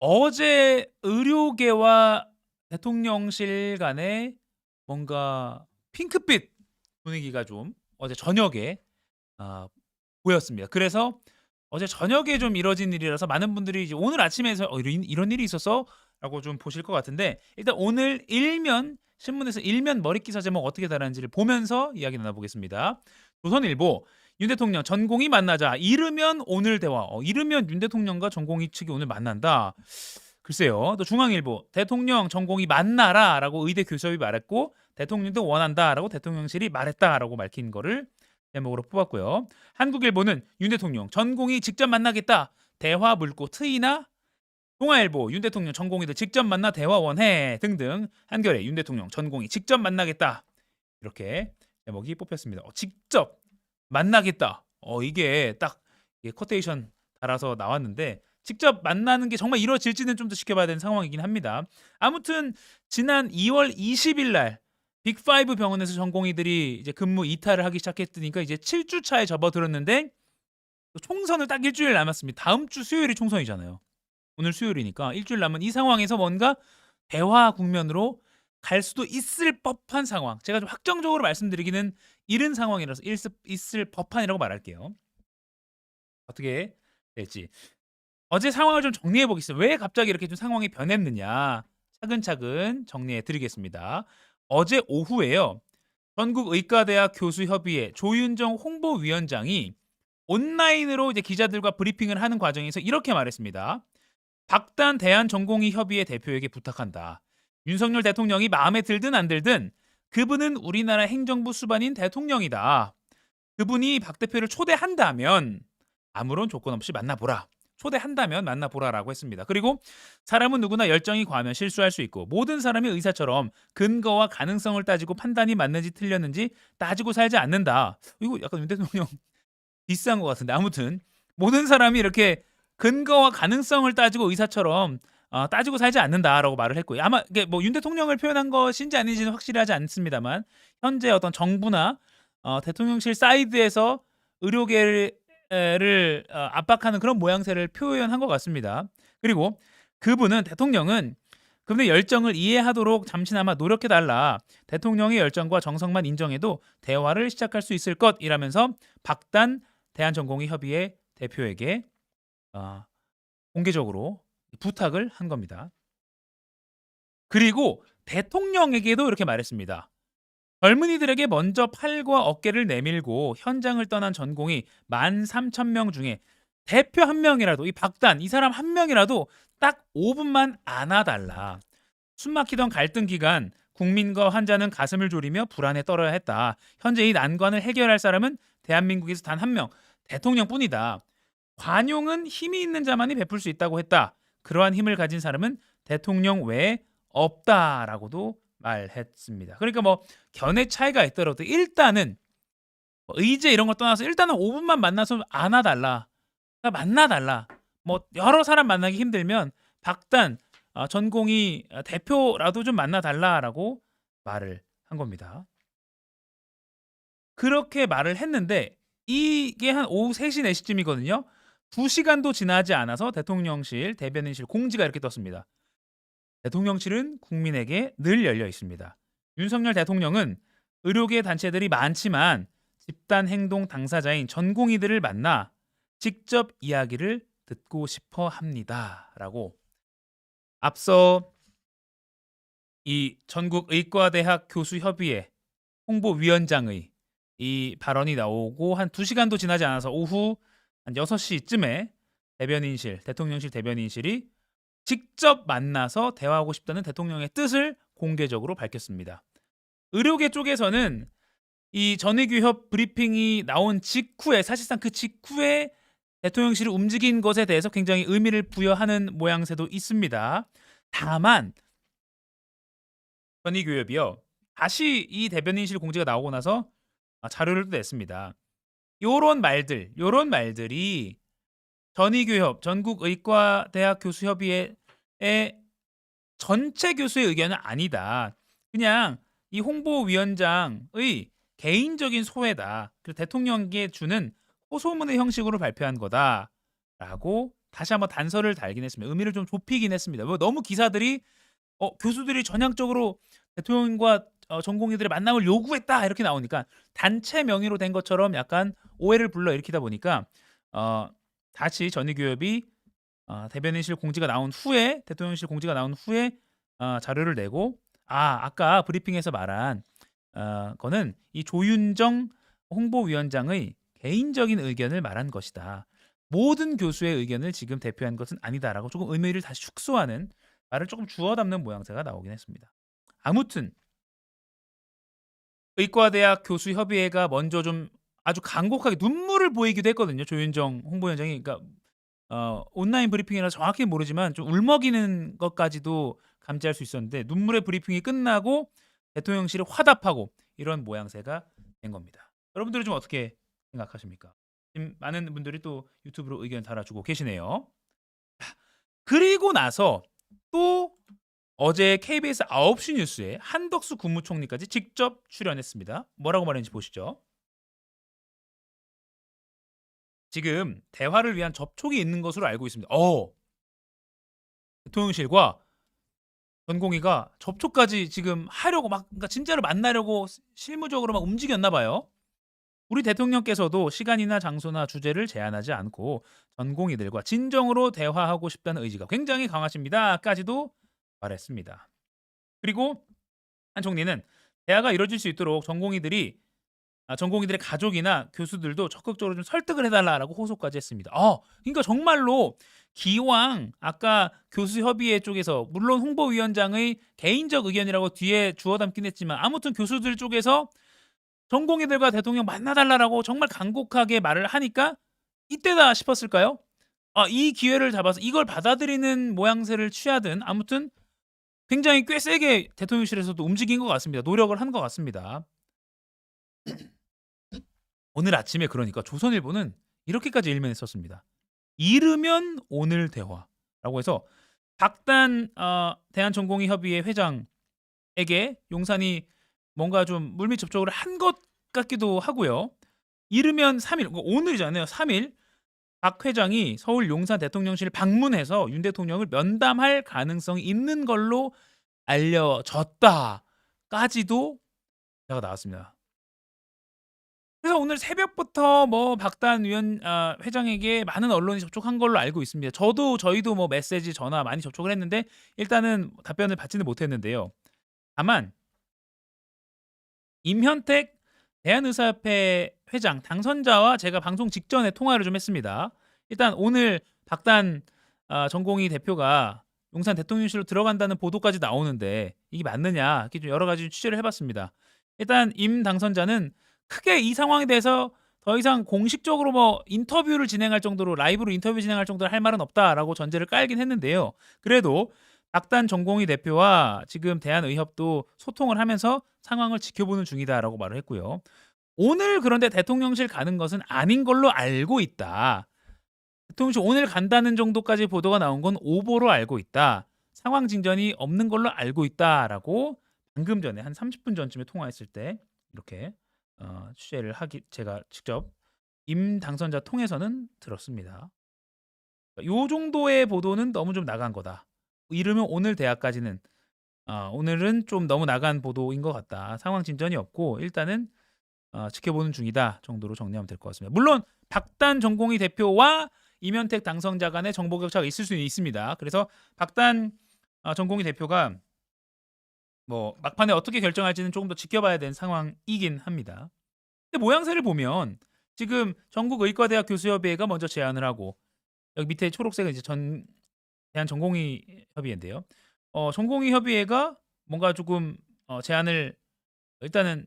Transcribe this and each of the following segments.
어제 의료계와 대통령실 간에 뭔가 핑크빛 분위기가 좀 어제 저녁에 아 보였습니다. 그래서 어제 저녁에 좀 이뤄진 일이라서 많은 분들이 이제 오늘 아침에서 이런 일이 있었어?'라고 좀 보실 것 같은데, 일단 오늘 일면 신문에서 일면 머리 기사 제목 어떻게 달았는지를 보면서 이야기 나눠 보겠습니다. 조선일보 "윤 대통령 전공의 만나자. 이르면 오늘 대화." 이르면 윤 대통령과 전공의 측이 오늘 만난다. 글쎄요. 또 중앙일보 "대통령 전공의 만나라."라고 의대 교수협이 말했고 "대통령도 원한다."라고 대통령실이 말했다라고 밝힌 거를 제목으로 뽑았고요. 한국일보는 "윤 대통령 전공의 직접 만나겠다. 대화 물고 트이나?" 동아일보 "윤 대통령 전공의들 직접 만나 대화 원해." 등등. 한겨레 "윤 대통령 전공의 직접 만나겠다." 이렇게 제목이 뽑혔습니다. 직접 만나겠다. 이게 딱 이게 쿼테이션 달아서 나왔는데, 직접 만나는 게 정말 이루어질지는 좀 더 지켜봐야 되는 상황이긴 합니다. 아무튼 지난 2월 20일 날 빅5 병원에서 전공의들이 이제 근무 이탈을 하기 시작했으니까 이제 7주 차에 접어들었는데, 총선을 딱 일주일 남았습니다. 다음 주 수요일이 총선이잖아요. 오늘 수요일이니까 일주일 남은 이 상황에서 뭔가 대화 국면으로 갈 수도 있을 법한 상황. 제가 좀 확정적으로 말씀드리기는 이른 상황이라서 있을 법한이라고 말할게요. 어떻게 될지. 어제 상황을 좀 정리해 보겠습니다. 왜 갑자기 이렇게 좀 상황이 변했느냐. 차근차근 정리해 드리겠습니다. 어제 오후에요. 전국의과대학 교수협의회 조윤정 홍보위원장이 온라인으로 이제 기자들과 브리핑을 하는 과정에서 이렇게 말했습니다. "박단 대한전공의협의회 대표에게 부탁한다. 윤석열 대통령이 마음에 들든 안 들든 그분은 우리나라 행정부 수반인 대통령이다. 그분이 박 대표를 초대한다면 아무런 조건 없이 만나보라. 초대한다면 만나보라라고 했습니다. 그리고 "사람은 누구나 열정이 과하면 실수할 수 있고 모든 사람이 의사처럼 근거와 가능성을 따지고 판단이 맞는지 틀렸는지 따지고 살지 않는다." 이거 약간 윤 대통령 비싼 것 같은데, 아무튼 모든 사람이 이렇게 근거와 가능성을 따지고 의사처럼 따지고 살지 않는다라고 말을 했고요. 아마 이게 뭐 윤 대통령을 표현한 것인지 아닌지는 확실하지 않습니다만, 현재 어떤 정부나 대통령실 사이드에서 의료계를 압박하는 그런 모양새를 표현한 것 같습니다. 그리고 대통령은 그분의 열정을 이해하도록 잠시나마 노력해 달라. 대통령의 열정과 정성만 인정해도 대화를 시작할 수 있을 것이라면서 박단 대한전공의협의회 대표에게 공개적으로 부탁을 한 겁니다. 그리고 대통령에게도 이렇게 말했습니다. "젊은이들에게 먼저 팔과 어깨를 내밀고 현장을 떠난 전공이 13,000명 중에 대표 한 명이라도, 이 박단 이 사람 한 명이라도 딱 5분만 안아달라. 숨막히던 갈등 기간 국민과 환자는 가슴을 졸이며 불안에 떨어야 했다. 현재 이 난관을 해결할 사람은 대한민국에서 단 한 명, 대통령뿐이다. 관용은 힘이 있는 자만이 베풀 수 있다고 했다. 그러한 힘을 가진 사람은 대통령 외에 없다라고도 말했습니다. 그러니까 뭐 견해 차이가 있더라도 일단은 뭐 의제 이런 거 떠나서 일단은 5분만 만나서 안아달라. 그러니까 만나달라. 뭐 여러 사람 만나기 힘들면 박단 전공의 대표라도 좀 만나달라라고 말을 한 겁니다. 그렇게 말을 했는데 이게 한 오후 3시 4시쯤이거든요. 2시간도 지나지 않아서 대통령실 대변인실 공지가 이렇게 떴습니다. "대통령실은 국민에게 늘 열려 있습니다. 윤석열 대통령은 의료계 단체들이 많지만 집단 행동 당사자인 전공의들을 만나 직접 이야기를 듣고 싶어 합니다."라고 앞서 이 전국의과대학 교수협의회 홍보위원장의 이 발언이 나오고 한 2시간도 지나지 않아서 오후 한 6시쯤에 대통령실 대변인실이 직접 만나서 대화하고 싶다는 대통령의 뜻을 공개적으로 밝혔습니다. 의료계 쪽에서는 이 전의규협 브리핑이 나온 직후에, 사실상 그 직후에 대통령실이 움직인 것에 대해서 굉장히 의미를 부여하는 모양새도 있습니다. 다만 전의규협이요, 다시 이 대변인실 공지가 나오고 나서 자료를 또 냈습니다. 요런 말들이 전의교협 전국의과대학 교수협의회의 전체 교수의 의견은 아니다. 그냥 이 홍보위원장의 개인적인 소회다. 그리고 대통령에게 주는 호소문의 형식으로 발표한 거다라고 다시 한번 단서를 달긴 했습니다. 의미를 좀 좁히긴 했습니다. 뭐 너무 기사들이 교수들이 전향적으로 대통령과 전공의들의 만남을 요구했다 이렇게 나오니까 단체 명의로 된 것처럼 약간 오해를 불러일으키다 보니까 어, 다시 전위교협이 대변인실 공지가 나온 후에 대통령실 공지가 나온 후에 자료를 내고 아까 브리핑에서 말한 거는 이 조윤정 홍보위원장의 개인적인 의견을 말한 것이다. 모든 교수의 의견을 지금 대표한 것은 아니다라고 조금 의미를 다시 축소하는 말을 조금 주워 담는 모양새가 나오긴 했습니다. 아무튼 의과대학 교수협의회가 먼저 좀 아주 간곡하게 눈물을 보이기도 했거든요. 조윤정 홍보위원장이 그러니까 온라인 브리핑이라 정확히 모르지만 좀 울먹이는 것까지도 감지할 수 있었는데 눈물의 브리핑이 끝나고 대통령실이 화답하고 이런 모양새가 된 겁니다. 여러분들은 좀 어떻게 생각하십니까? 지금 많은 분들이 또 유튜브로 의견 달아주고 계시네요. 그리고 나서 또 어제 KBS 9시 뉴스에 한덕수 국무총리까지 직접 출연했습니다. 뭐라고 말했는지 보시죠. 지금 대화를 위한 접촉이 있는 것으로 알고 있습니다. 대통령실과 전공의가 접촉까지 지금 하려고 막 그러니까 진짜로 만나려고 실무적으로 막 움직였나 봐요. 우리 대통령께서도 시간이나 장소나 주제를 제한하지 않고 전공의들과 진정으로 대화하고 싶다는 의지가 굉장히 강하십니다.까지도 말했습니다. 그리고 한 총리는 대화가 이루어질 수 있도록 전공의들의 가족이나 교수들도 적극적으로 좀 설득을 해달라라고 호소까지 했습니다. 그러니까 정말로 기왕 아까 교수협의회 쪽에서 물론 홍보위원장의 개인적 의견이라고 뒤에 주워 담긴 했지만 아무튼 교수들 쪽에서 전공의들과 대통령 만나달라라고 정말 간곡하게 말을 하니까 이때다 싶었을까요? 이 기회를 잡아서 이걸 받아들이는 모양새를 취하든 아무튼 굉장히 꽤 세게 대통령실에서도 움직인 것 같습니다. 노력을 한 것 같습니다. 오늘 아침에 그러니까 조선일보는 이렇게까지 일면에 썼습니다. 이르면 오늘 대화라고 해서 박단 대한전공의협의회 회장에게 용산이 뭔가 좀 물밑 접촉을 한 것 같기도 하고요. 이르면 3일, 오늘이잖아요. 3일 박 회장이 서울 용산 대통령실 방문해서 윤 대통령을 면담할 가능성이 있는 걸로 알려졌다까지도 제가 나왔습니다. 그래서 오늘 새벽부터 뭐 박단 회장에게 많은 언론이 접촉한 걸로 알고 있습니다. 저희도 뭐 메시지, 전화 많이 접촉을 했는데 일단은 답변을 받지는 못했는데요. 다만 임현택 대한의사협회 회장 당선자와 제가 방송 직전에 통화를 좀 했습니다. 일단 오늘 박단 전공의 대표가 용산 대통령실로 들어간다는 보도까지 나오는데 이게 맞느냐 이렇게 좀 여러 가지 취재를 해봤습니다. 일단 임 당선자는 크게 이 상황에 대해서 더 이상 공식적으로 뭐 인터뷰를 진행할 정도로 라이브로 인터뷰 진행할 정도로 할 말은 없다라고 전제를 깔긴 했는데요. 그래도 박단 전공의 대표와 지금 대한의협도 소통을 하면서 상황을 지켜보는 중이다라고 말을 했고요. 오늘 그런데 대통령실 가는 것은 아닌 걸로 알고 있다. 대통령실 오늘 간다는 정도까지 보도가 나온 건 오보로 알고 있다. 상황 진전이 없는 걸로 알고 있다라고 방금 전에 한 30분 전쯤에 통화했을 때 이렇게 취재를 제가 직접 임 당선자 통해서는 들었습니다. 요 정도의 보도는 너무 좀 나간 거다. 이르면 오늘 대화까지는 오늘은 좀 너무 나간 보도인 것 같다. 상황 진전이 없고 일단은 지켜보는 중이다 정도로 정리하면 될 것 같습니다. 물론 박단 전공의 대표와 임현택 당선자 간의 정보 격차가 있을 수는 있습니다. 그래서 박단 전공의 대표가 뭐 막판에 어떻게 결정할지는 조금 더 지켜봐야 되는 상황이긴 합니다. 근데 모양새를 보면 지금 전국의과대학 교수협의회가 먼저 제안을 하고 여기 밑에 초록색은 이제 대한전공의협의회인데요. 전공의협의회가 뭔가 조금 제안을 일단은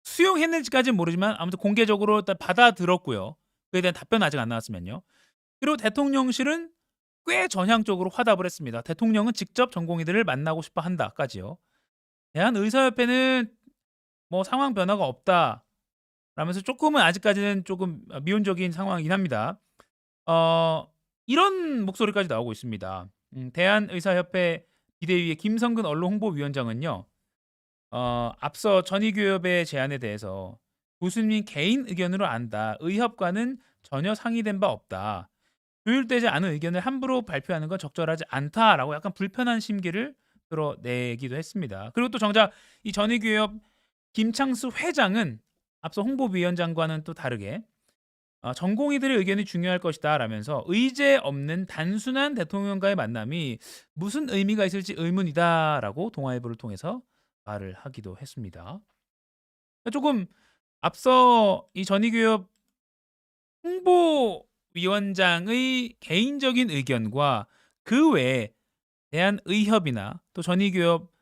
수용했는지까지는 모르지만 아무튼 공개적으로 일단 받아들었고요. 그에 대한 답변 아직 안 나왔으면요. 그리고 대통령실은 꽤 전향적으로 화답을 했습니다. 대통령은 직접 전공의들을 만나고 싶어 한다까지요. 대한의사협회는 뭐 상황 변화가 없다 라면서 조금은 아직까지는 조금 미온적인 상황이긴 합니다. 이런 목소리까지 나오고 있습니다. 대한의사협회 비대위의 김성근 언론홍보위원장은요. 앞서 전위교협의 제안에 대해서 교수님 개인 의견으로 안다. 의협과는 전혀 상의된 바 없다. 조율되지 않은 의견을 함부로 발표하는 건 적절하지 않다라고 약간 불편한 심기를 드러내기도 했습니다. 그리고 또 정작 이 전위기업 김창수 회장은 앞서 홍보위원장과는 또 다르게 전공의들의 의견이 중요할 것이다 라면서 의제 없는 단순한 대통령과의 만남이 무슨 의미가 있을지 의문이다 라고 동아일보를 통해서 말을 하기도 했습니다. 조금 앞서 이 전위기업 홍보위원장의 개인적인 의견과 그 외에 대한의협이나 또 전위기업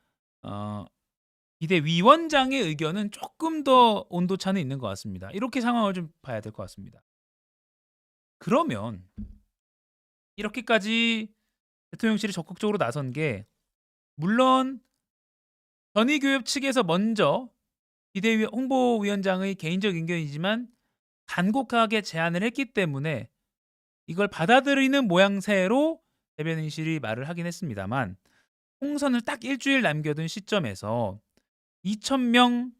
비대위원장의 의견은 조금 더 온도차는 있는 것 같습니다. 이렇게 상황을 좀 봐야 될 것 같습니다. 그러면 이렇게까지 대통령실이 적극적으로 나선 게 물론 전위교협 측에서 먼저 비대위 홍보위원장의 개인적 의견이지만 간곡하게 제안을 했기 때문에 이걸 받아들이는 모양새로 대변인실이 말을 하긴 했습니다만 총선을 딱 일주일 남겨둔 시점에서 2,000명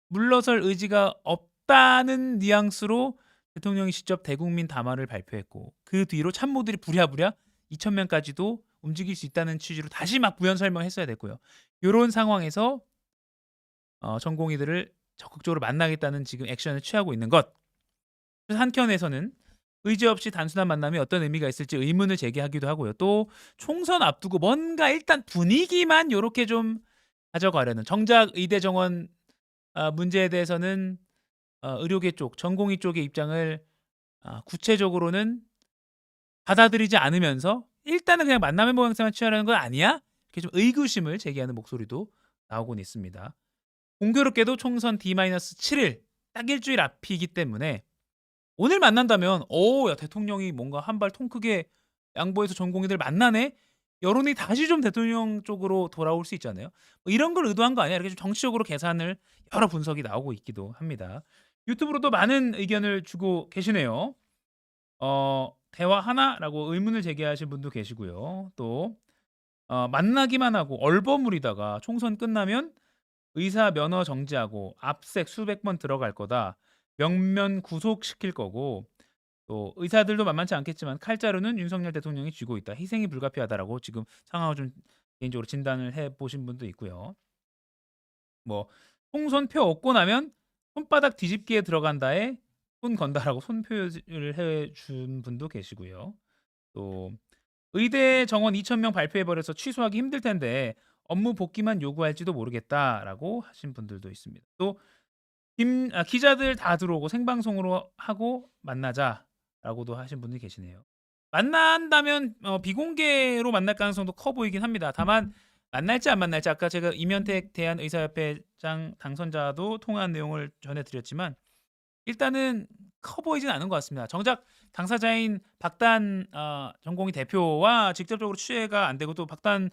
물러설 의지가 없다는 뉘앙스로 대통령이 직접 대국민 담화를 발표했고 그 뒤로 참모들이 부랴부랴 2,000명까지도 움직일 수 있다는 취지로 다시 막 부연 설명했어야 됐고요. 이런 상황에서 전공의들을 적극적으로 만나겠다는 지금 액션을 취하고 있는 것. 그래서 한켠에서는 의지 없이 단순한 만남이 어떤 의미가 있을지 의문을 제기하기도 하고요. 또 총선 앞두고 뭔가 일단 분위기만 이렇게 좀 가져가려는 정작 의대 정원 문제에 대해서는 의료계 쪽, 전공의 쪽의 입장을 구체적으로는 받아들이지 않으면서 일단은 그냥 만남의 모양새만 취하려는 건 아니야? 이렇게 좀 의구심을 제기하는 목소리도 나오곤 있습니다. 공교롭게도 총선 D-7일 딱 일주일 앞이기 때문에 오늘 만난다면 야 대통령이 뭔가 한 발 통 크게 양보해서 전공의들 만나네? 여론이 다시 좀 대통령 쪽으로 돌아올 수 있잖아요. 뭐 이런 걸 의도한 거 아니야? 이렇게 좀 정치적으로 계산을 여러 분석이 나오고 있기도 합니다. 유튜브로도 많은 의견을 주고 계시네요. 대화하나라고 의문을 제기하신 분도 계시고요. 또 만나기만 하고 얼버무리다가 총선 끝나면 의사 면허 정지하고 압색 수백 번 들어갈 거다. 명면 구속시킬 거고 또 의사들도 만만치 않겠지만 칼자루는 윤석열 대통령이 쥐고 있다. 희생이 불가피하다라고 지금 상황을 좀 개인적으로 진단을 해보신 분도 있고요. 뭐 총선표 얻고 나면 손바닥 뒤집기에 들어간다에 손 건다라고 손표를 해준 분도 계시고요. 또 의대 정원 2,000명 발표해버려서 취소하기 힘들 텐데 업무 복귀만 요구할지도 모르겠다라고 하신 분들도 있습니다. 또 기자들 다 들어오고 생방송으로 하고 만나자라고도 하신 분들이 계시네요. 만난다면 비공개로 만날 가능성도 커 보이긴 합니다. 다만 만날지 안 만날지 아까 제가 이면택 대한의사협회장 당선자도 통화한 내용을 전해드렸지만 일단은 커 보이진 않은 것 같습니다. 정작 당사자인 박단 전공의 대표와 직접적으로 취재가 안 되고 또 박단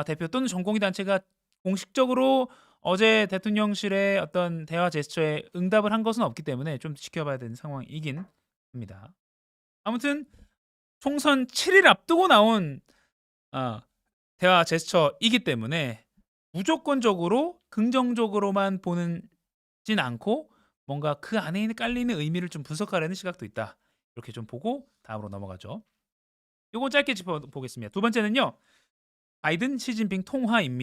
대표 또는 전공의 단체가 공식적으로 어제 대통령실의 어떤 대화 제스처에 응답을 한 것은 없기 때문에 좀 지켜봐야 되는 상황이긴 합니다. 아무튼 총선 7일 앞두고 나온 대화 제스처이기 때문에 무조건적으로 긍정적으로만 보는진 않고 뭔가 그 안에 깔리는 의미를 좀 분석하려는 시각도 있다. 이렇게 좀 보고 다음으로 넘어가죠. 요거 짧게 짚어보겠습니다. 두 번째는요. 바이든 시진핑 통화입니다.